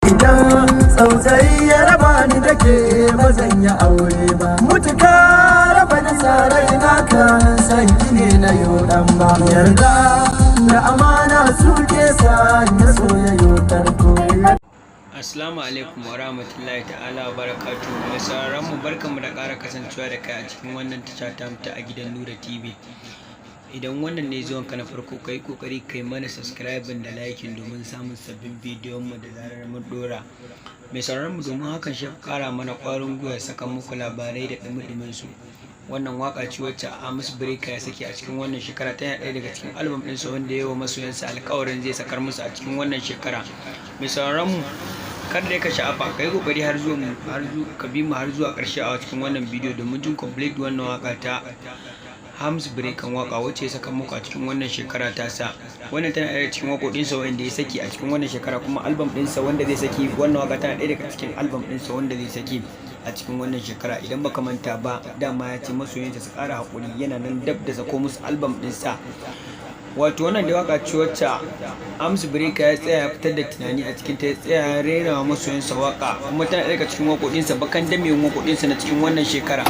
idan tsautsayi ya raba ni da ke ba zan yi aure ba. Mutuka raba da sarai naka san ne na yodan ba. Yarda da amana suke sa ya soyayyo tarko. Assalamu alaikum wa rahmatullahi ta'ala wa barakatuhu. Mai sauraron mu barkanmu da ƙara kasancewa da kai a cikin wannan tasha ta a gidan Nura TV. Idan wannan ne zuwan ka na farko, kai kokari kai mana subscribing da liking domin samun sabbin bidiyon mu da zarar mun dora. Mai sauraron mu, domin hakan shi ƙara mana ƙwarin gwiwa saka muku labarai da dumi-dumin su. Wannan waka ce wacce Amos Breaker ya saki a cikin wannan shekara, tana ɗaya daga cikin album ɗinsa wanda ya yi wa masoyansa alƙawarin zai sakar musu a cikin wannan shekara. Mai sauraron mu, kar da ka sha'afa kai kokari ka bi mu har zuwa ƙarshe a cikin wannan bidiyo domin jin complete wannan waka ta Amos Breaker, waka wacce ya saka muku a cikin wannan shekara ta sa. Wannan tana ɗaya cikin waƙoƙinsa wanda ya saki a cikin wannan shekara, kuma album ɗinsa wanda zai saki, wannan waka tana ɗaya daga cikin album ɗinsa wanda zai saki a cikin wannan shekara. Idan baka manta ba, dama ya ce masoyansa su ƙara haƙuri, yana nan dab da sako musu album ɗinsa. Wato wannan da waka ce wacce Amos Breaker ya tsaya ya fitar da tunani a cikin ta, ya tsaya ya rera wa masoyansa waka, kuma tana ɗaya daga cikin waƙoƙinsa, bakan damewan waƙoƙinsa na cikin wannan shekara.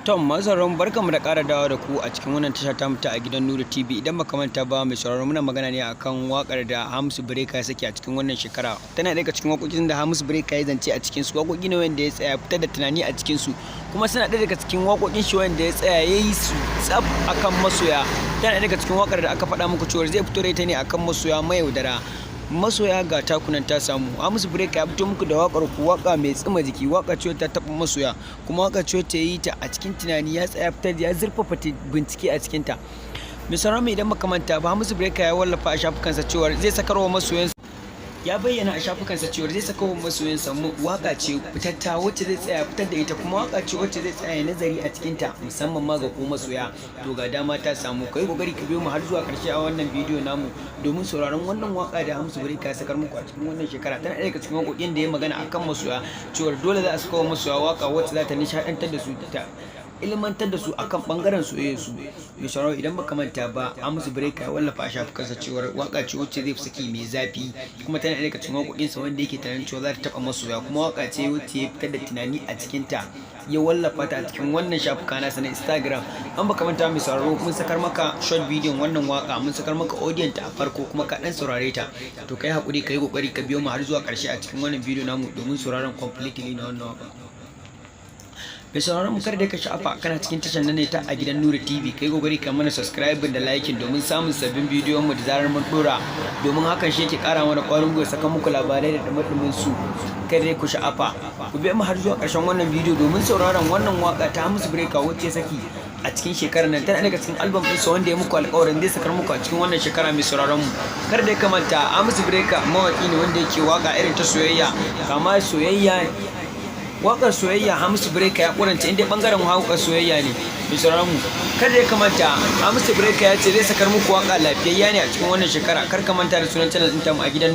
Tom, masauraran barkanmu da ƙara dawo da ku a cikin wannan tasha ta a gidan Nura TV. Idan baka manta ba, mai sauraro, muna magana ne akan wakar da Amos Breaker ya saki a cikin wannan shekara. Tana daga cikin waƙoƙin da Amos Breaker ya zance a cikin su, waƙoƙi ne wanda ya tsaya fitar da tunani a cikin su, kuma suna ɗaya daga cikin waƙoƙin shi wanda ya tsaya ya yi su tsaf akan masoya. Tana daga cikin wakar da aka faɗa muku cewa zai fito da ita ne akan masoya mayaudara. Masoya ga takunan ta samu. Amos Breaker ya fito muku da wakar ku, waka mai tsima jiki, waka ce ta taɓa masoya, kuma waka ce ta yi ta a cikin tunani, ya tsaya fitar ya zurfafa bincike a cikin ta. Misalin idan baka manta ba, Amos Breaker ya wallafa a shafukansa cewa zai sakarwa masoyansa, ya bayyana a shafukansa cewa zai saka wa masoyansa waka ce fitatta wacce zai tsaya fitar da ita, kuma waka ce wacce zai tsaya nazari a cikin ta, musamman ma ga ku masoya. To ga dama ta samu, kai kokari ka biyo mu har zuwa karshe a wannan bidiyo namu domin sauraron wannan waka da Amos Breaker ya sakar muku a cikin wannan shekara. Tana ɗaya daga cikin waƙoƙin da ya magana akan masoya, cewa dole za a saka wa masoya waka wacce za ta nishaɗantar da su, ta ilmantar da su akan bangaren soyayya su. Mai sauraro, idan baka manta ba, Amos Breaker ya wallafa a shafukansa cewa waka ce wacce zai saki mai zafi, kuma tana daga cikin waƙoƙinsa wanda yake tunanin cewa za ta taɓa masoya, kuma waka ce wacce ya fitar da tunani a cikin ta, ya wallafa ta a cikin wannan shafuka nasa na Instagram. An baka manta mai sauraro, mun sakar maka short bidiyon wannan waka, mun sakar maka audio ta a farko, kuma ka dan saurare ta. To kai hakuri, kai kokari ka biyo mu har zuwa ƙarshe a cikin wannan bidiyo namu domin sauraron completely na wannan waka. Mai sauraron mu, kar da ka sha'afa kana cikin tashar nan ne ta a gidan Nura TV, kai kokari ka mana subscribe da liking domin samun sabbin bidiyon mu da zarar mun dora, domin hakan shi yake ƙara mana ƙwarin gwiwa saka muku labarai da dumin su. Kar da ku sha'afa, ku bi mu har zuwa ƙarshen wannan bidiyo domin sauraron wannan waka ta Amos Breaker wacce saki a cikin shekarar nan. Tana daga cikin album ɗinsa wanda ya muku alƙawarin zai sakar muku a cikin wannan shekara. Mai sauraron mu, kar da ka manta, Amos Breaker mawaƙi ne wanda yake waka irin ta soyayya, kama soyayya, wakar soyayya. Amos Breaker ya kuranta inda bangaren wakar soyayya ne. Mai sauraron mu, kada ya kamanta, Amos Breaker ya ce zai sakar muku waka lafiyayya ne a cikin wannan shekara. Kar ka manta da sunan channel ɗin ta a gidan